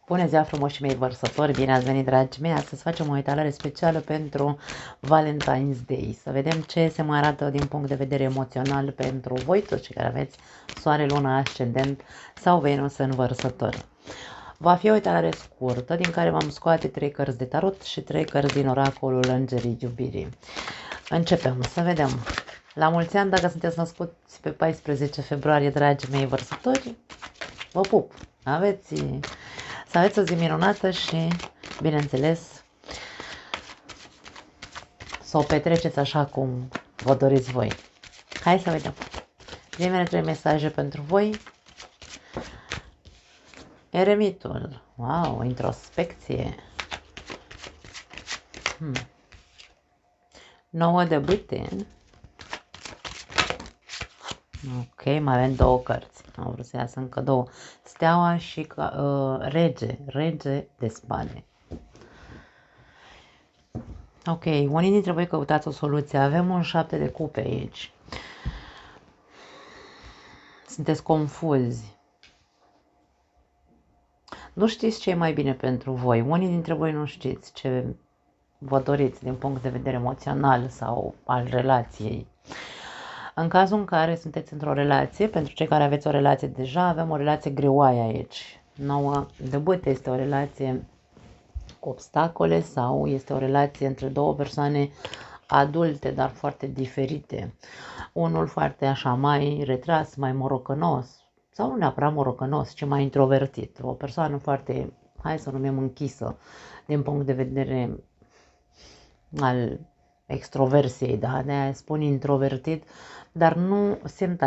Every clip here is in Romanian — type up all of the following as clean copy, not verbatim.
Bună ziua, frumoși mei vărsători, bine ați venit, dragii mei. Astăzi facem o etalare specială pentru Valentine's Day. Să vedem ce se mai arată din punct de vedere emoțional pentru voi, toți cei care aveți soare, luna, ascendent sau Venus în vărsători. Va fi o etalare scurtă, din care vom scoate 3 cărți de tarot și 3 cărți din oracolul Îngerii Iubirii. Începem să vedem. La mulți ani, dacă sunteți născuți pe 14 februarie, dragii mei vărsători, vă pup! Să aveți o zi minunată și, bineînțeles, să o petreceți așa cum vă doriți voi. Hai să vedem. Primele 3 mesaje pentru voi. Eremitul. Wow, introspecție. 9 de bâte. Ok, mai avem 2 cărți. Am vrut să iasă încă 2. Steaua și rege de spade. Ok, unii dintre voi căutați o soluție. Avem un 7 de cupe aici. Sunteți confuzi. Nu știți ce e mai bine pentru voi. Unii dintre voi nu știți ce vă doriți din punct de vedere emoțional sau al relației. În cazul în care sunteți într-o relație, pentru cei care aveți o relație deja, avem o relație greoaie aici. 9 de bâte este o relație cu obstacole sau este o relație între două persoane adulte, dar foarte diferite. Unul foarte așa mai retras, mai morocănos, sau nu neapărat morocănos, ci mai introvertit. O persoană foarte, hai să o numim închisă, din punct de vedere al extroversiei, da? De-aia spun introvertit, dar nu simt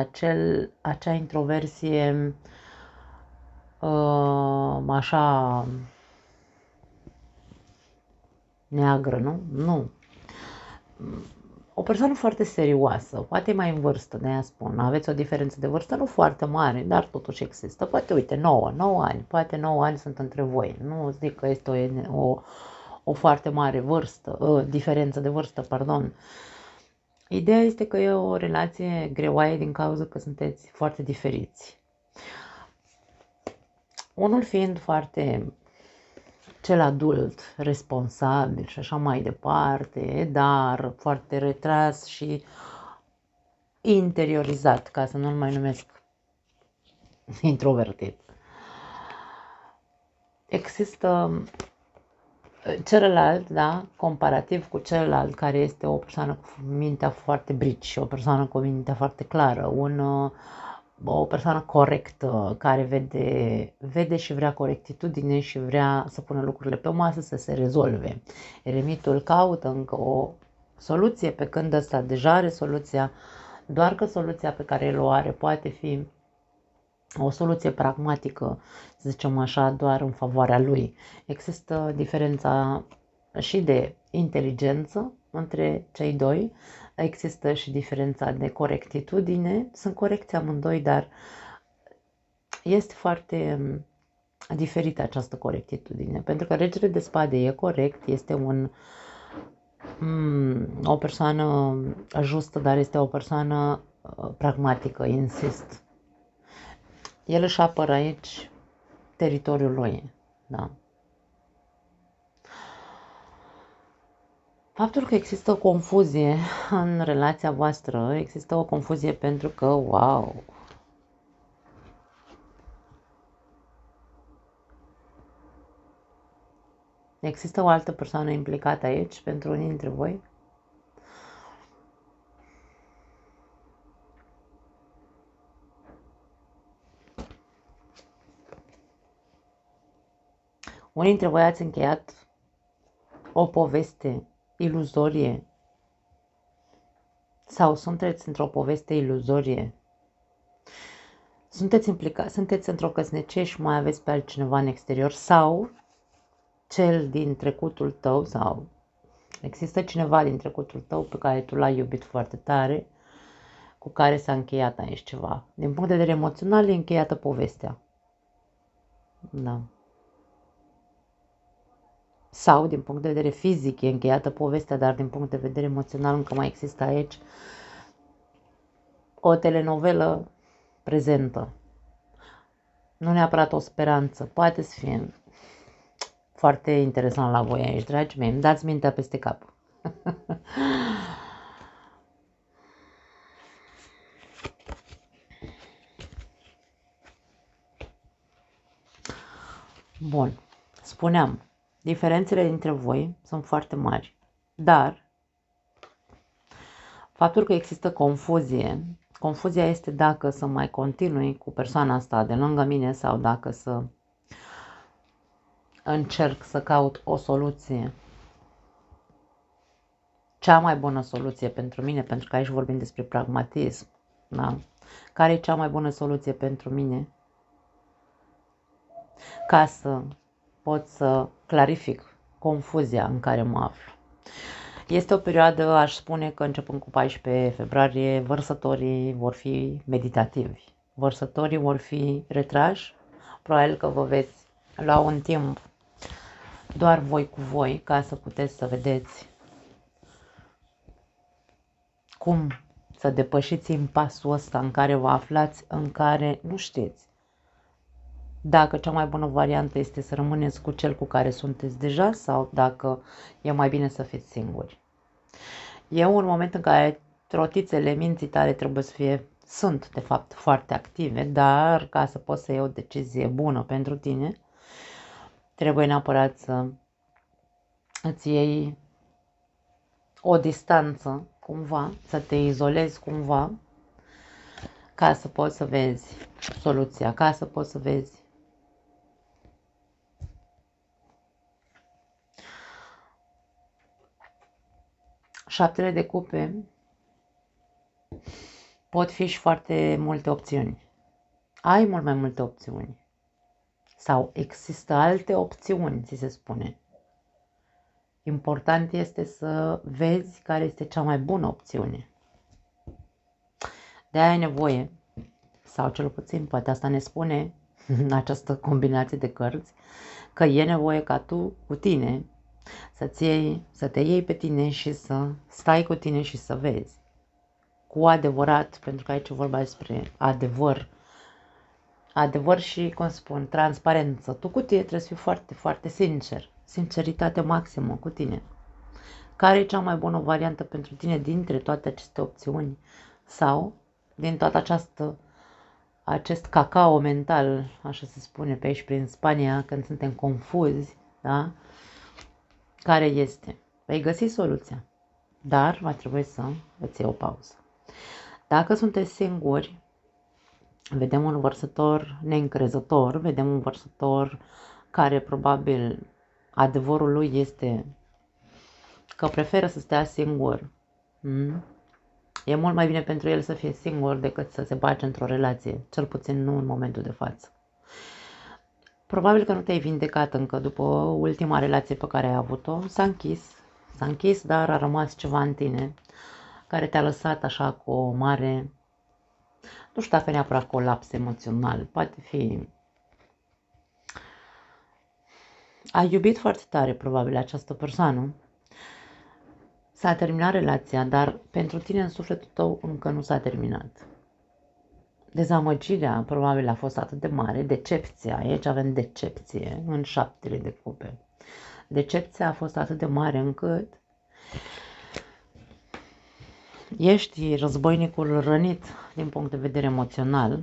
acea introversie așa neagră, nu? Nu. O persoană foarte serioasă, poate mai în vârstă, de-aia spun, aveți o diferență de vârstă, nu foarte mare, dar totuși există. Poate, uite, 9 ani, poate 9 ani sunt între voi. Nu zic că este o foarte mare diferență de vârstă, pardon. Ideea este că e o relație greoaie din cauza că sunteți foarte diferiți. Unul fiind foarte cel adult, responsabil și așa mai departe, dar foarte retras și interiorizat, ca să nu-l mai numesc introvertit. Există celălalt, da, comparativ cu celălalt, care este o persoană cu mintea foarte brici, o persoană cu mintea foarte clară, o persoană corectă, care vede și vrea corectitudine și vrea să pună lucrurile pe masă, să se rezolve. Eremitul caută încă o soluție, pe când ăsta deja are soluția, doar că soluția pe care el o are poate fi o soluție pragmatică, să zicem așa, doar în favoarea lui. Există diferența și de inteligență între cei doi, există și diferența de corectitudine, sunt corecți amândoi, dar este foarte diferită această corectitudine, pentru că regele de spade e corect, este o persoană justă, dar este o persoană pragmatică, insist. El își apără aici teritoriul lui, da. Faptul că există o confuzie în relația voastră, există o confuzie pentru că, wow, există o altă persoană implicată aici pentru unii dintre voi. Unii dintre voi ați încheiat o poveste iluzorie sau sunteți într-o poveste iluzorie. Sunteți într-o căsnicie și mai aveți pe altcineva în exterior sau cel din trecutul tău sau există cineva din trecutul tău pe care tu l-ai iubit foarte tare, cu care s-a încheiat aici ceva. Din punct de vedere emoțional e încheiată povestea. Da. Sau din punct de vedere fizic e încheiată povestea, dar din punct de vedere emoțional încă mai există aici o telenovelă prezentă. Nu neapărat o speranță, poate să fie foarte interesant la voi aici, dragii mei. Îmi dați mintea peste cap. Bun. Spuneam, diferențele dintre voi sunt foarte mari, dar faptul că există confuzie, confuzia este dacă să mai continui cu persoana asta de lângă mine sau dacă să încerc să caut o soluție. Cea mai bună soluție pentru mine, pentru că aici vorbim despre pragmatism, da? Care e cea mai bună soluție pentru mine ca să pot să clarific confuzia în care mă aflu. Este o perioadă, aș spune că începând cu 14 februarie, vărsătorii vor fi meditativi. Vărsătorii vor fi retrași. Probabil că vă veți lua un timp doar voi cu voi ca să puteți să vedeți cum să depășiți impasul ăsta în care vă aflați, în care nu știți dacă cea mai bună variantă este să rămâneți cu cel cu care sunteți deja sau dacă e mai bine să fiți singuri. E un moment în care trotițele minții tale trebuie să sunt de fapt foarte active, dar ca să poți să iei o decizie bună pentru tine, trebuie neapărat să îți iei o distanță cumva, să te izolezi cumva, ca să poți să vezi soluția, ca să poți să vezi șaptele de cupe. Pot fi și foarte multe opțiuni. Ai mult mai multe opțiuni. Sau există alte opțiuni, ți se spune. Important este să vezi care este cea mai bună opțiune. De aia ai nevoie, sau cel puțin poate asta ne spune această combinație de cărți, că e nevoie ca tu cu tine să te iei pe tine și să stai cu tine și să vezi cu adevărat, pentru că aici e vorba despre adevăr și, cum spun, transparență. Tu cu tine trebuie să fii foarte, foarte sincer, sinceritate maximă cu tine. Care e cea mai bună variantă pentru tine dintre toate aceste opțiuni sau din toată acest cacao mental, așa se spune pe aici prin Spania, când suntem confuzi, da? Care este? Vei găsi soluția, dar va trebui să îți iei o pauză. Dacă sunteți singuri, vedem un vărsător neîncrezător, vedem un vărsător care probabil adevărul lui este că preferă să stea singur. E mult mai bine pentru el să fie singur decât să se bage într-o relație, cel puțin nu în momentul de față. Probabil că nu te-ai vindecat încă după ultima relație pe care ai avut-o, s-a închis, dar a rămas ceva în tine care te-a lăsat așa cu o mare, nu știu dacă neapărat colaps emoțional, poate fi. Ai iubit foarte tare probabil această persoană, s-a terminat relația, dar pentru tine în sufletul tău încă nu s-a terminat. Dezamăgirea probabil a fost atât de mare, decepția, aici avem decepție în șaptele de cupe. Decepția a fost atât de mare încât ești războinicul rănit din punct de vedere emoțional,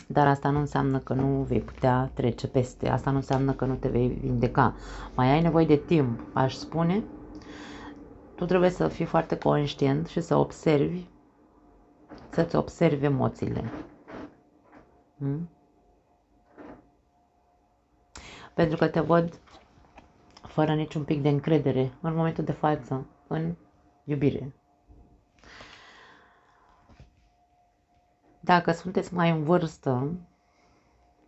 dar asta nu înseamnă că nu vei putea trece peste, asta nu înseamnă că nu te vei vindeca. Mai ai nevoie de timp, aș spune. Tu trebuie să fii foarte conștient și să observi, să-ți observi emoțiile. Pentru că te văd fără niciun pic de încredere în momentul de față, în iubire. Dacă sunteți mai în vârstă,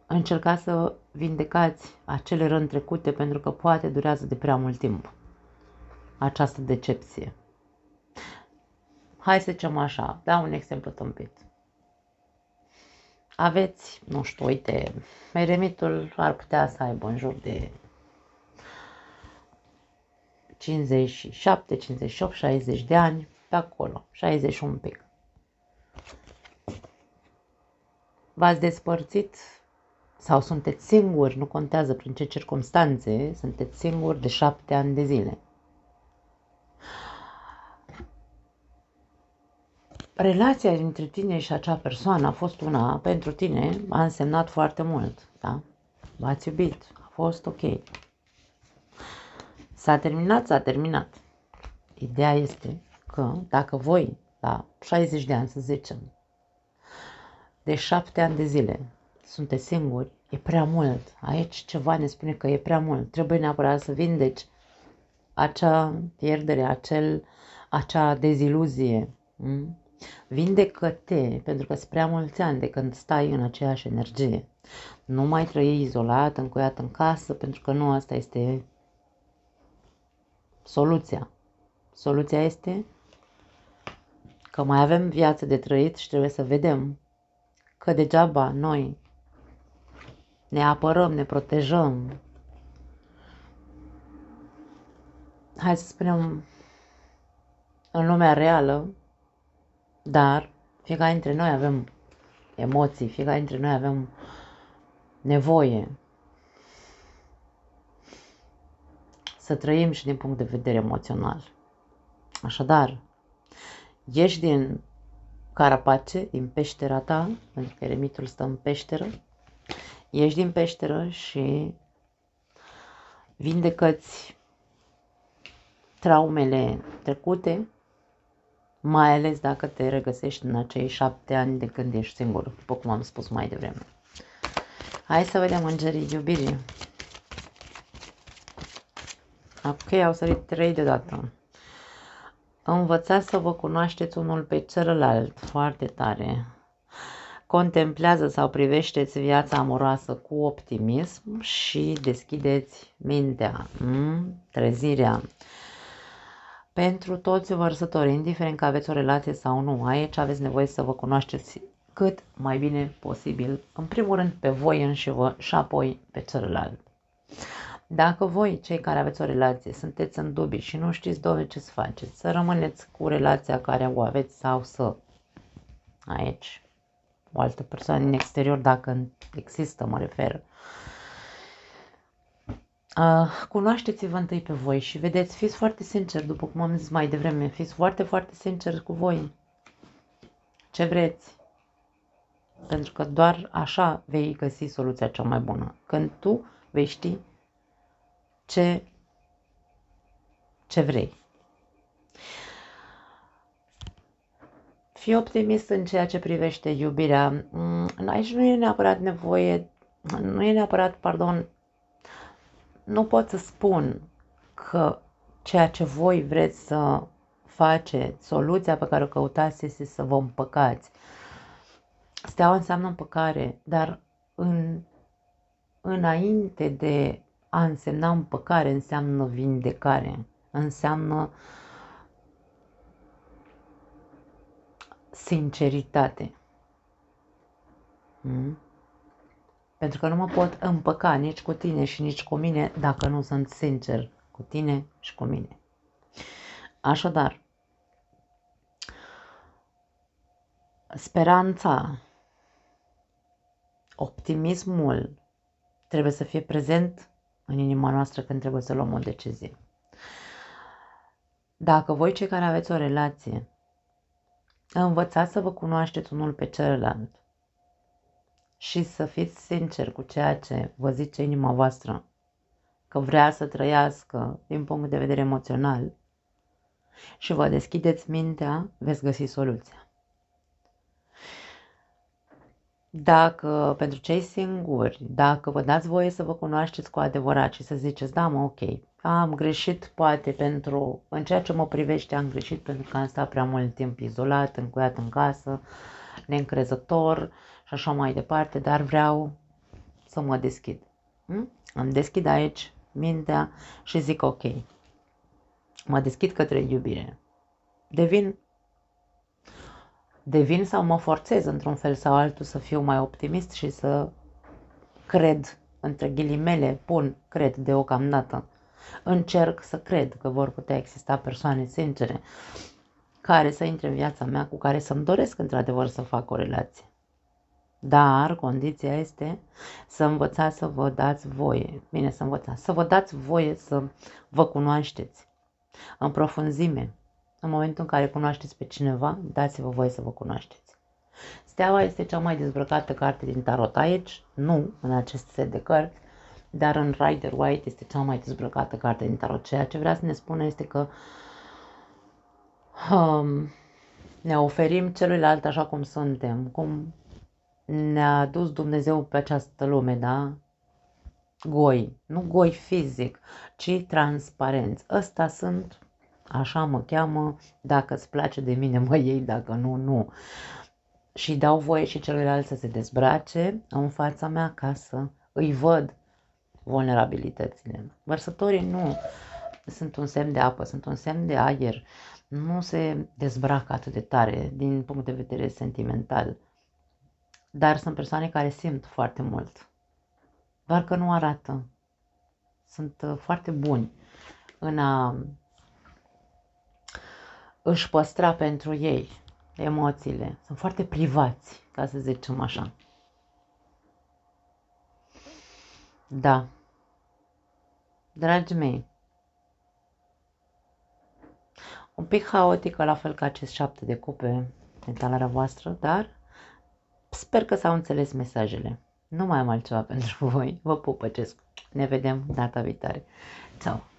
încercați să vindecați acele răni trecute, pentru că poate durează de prea mult timp această decepție. Hai să zicem așa, dau un exemplu tâmpit. Aveți, nu știu, uite, eremitul ar putea să aibă în jur de 57, 58, 60 de ani, pe acolo, 60 un pic. V-ați despărțit sau sunteți singuri, nu contează prin ce circunstanțe, sunteți singuri de 7 ani de zile. Relația dintre tine și acea persoană a fost una, pentru tine, a însemnat foarte mult, da? V-ați iubit, a fost ok. S-a terminat, s-a terminat. Ideea este că dacă voi, la 60 de ani, să zicem, de 7 ani de zile, sunteți singuri, e prea mult. Aici ceva ne spune că e prea mult. Trebuie neapărat să vindeci acea pierdere, acea deziluzie. Vindecă-te, pentru că sunt prea mulți ani de când stai în aceeași energie. Nu mai trăi izolat, încuiat în casă, pentru că nu asta este soluția. Soluția este că mai avem viață de trăit și trebuie să vedem că degeaba noi ne apărăm, ne protejăm. Hai să spunem în lumea reală, dar fiecare dintre noi avem emoții, fiecare dintre noi avem nevoie să trăim și din punct de vedere emoțional. Așadar, ieși din carapace, din peștera ta, pentru că eremitul stă în peșteră, ieși din peșteră și vindecă-ți traumele trecute, mai ales dacă te regăsești în acei 7 ani de când ești singur, după cum am spus mai devreme. Hai să vedem îngerii iubirii. Ok, au sărit 3 deodată. Învățați să vă cunoașteți unul pe celălalt, foarte tare. Contemplează sau privește-ți viața amoroasă cu optimism și deschideți mintea. Trezirea. Pentru toți vărsătorii, indiferent că aveți o relație sau nu, aici aveți nevoie să vă cunoașteți cât mai bine posibil, în primul rând pe voi înșivă și apoi pe celălalt. Dacă voi, cei care aveți o relație, sunteți în dubii și nu știți ce să faceți, să rămâneți cu relația care o aveți sau să aici o altă persoană din exterior, dacă există, mă refer. Cunoașteți-vă întâi pe voi și vedeți, fiți foarte sinceri, după cum am zis mai devreme, fiți foarte, foarte sinceri cu voi. Ce vreți? Pentru că doar așa vei găsi soluția cea mai bună. Când tu vei ști ce vrei. Fii optimist în ceea ce privește iubirea. Aici nu e neapărat nevoie, nu pot să spun că ceea ce voi vreți să faceți, soluția pe care o căutați este să vă împăcați. Steaua înseamnă împăcare, dar înainte de a însemna împăcare, înseamnă vindecare, înseamnă sinceritate. Pentru că nu mă pot împăca nici cu tine și nici cu mine dacă nu sunt sincer cu tine și cu mine. Așadar, speranța, optimismul trebuie să fie prezent în inima noastră când trebuie să luăm o decizie. Dacă voi, cei care aveți o relație, învățați să vă cunoașteți unul pe celălalt și să fiți sinceri cu ceea ce vă zice inima voastră, că vrea să trăiască din punct de vedere emoțional și vă deschideți mintea, veți găsi soluția. Dacă, pentru cei singuri, dacă vă dați voie să vă cunoașteți cu adevărat și să ziceți, da mă, ok, am greșit poate în ceea ce mă privește am greșit pentru că am stat prea mult timp izolat, încuiat în casă, neîncrezător și așa mai departe, dar vreau să mă deschid. Îmi deschid aici mintea și zic ok, mă deschid către iubire. Devin sau mă forțez într-un fel sau altul să fiu mai optimist și să cred, între ghilimele, cred deocamdată. Încerc să cred că vor putea exista persoane sincere care să intre în viața mea, cu care să-mi doresc într-adevăr să fac o relație. Dar condiția este să învățați să vă dați voie. Bine, să învățați. Să vă dați voie să vă cunoașteți în profunzime. În momentul în care cunoașteți pe cineva, dați-vă voie să vă cunoașteți. Steaua este cea mai dezbrăcată carte din tarot aici, nu în acest set de cărți, dar în Rider White este cea mai dezbrăcată carte din tarot. Ceea ce vrea să ne spună este că ne oferim celuilalt așa cum suntem, cum ne-a dus Dumnezeu pe această lume, da? Goi, nu goi fizic, ci transparenți. Ăsta sunt, așa mă cheamă, dacă îți place de mine mă iei, dacă nu, nu. Și dau voie și celuilalt să se dezbrace în fața mea ca să îi văd vulnerabilitățile. Vărsătorii nu sunt un semn de apă, sunt un semn de aer, nu se dezbracă atât de tare din punct de vedere sentimental, dar sunt persoane care simt foarte mult, doar că nu arată. Sunt foarte buni în a își păstra pentru ei emoțiile. Sunt foarte privați, ca să zicem așa. Da, dragii mei, un pic haotică, la fel ca acest 7 de cupe în talarea voastră, dar sper că s-au înțeles mesajele. Nu mai am altceva pentru voi. Vă pupăcesc. Ne vedem data viitoare. Ciao!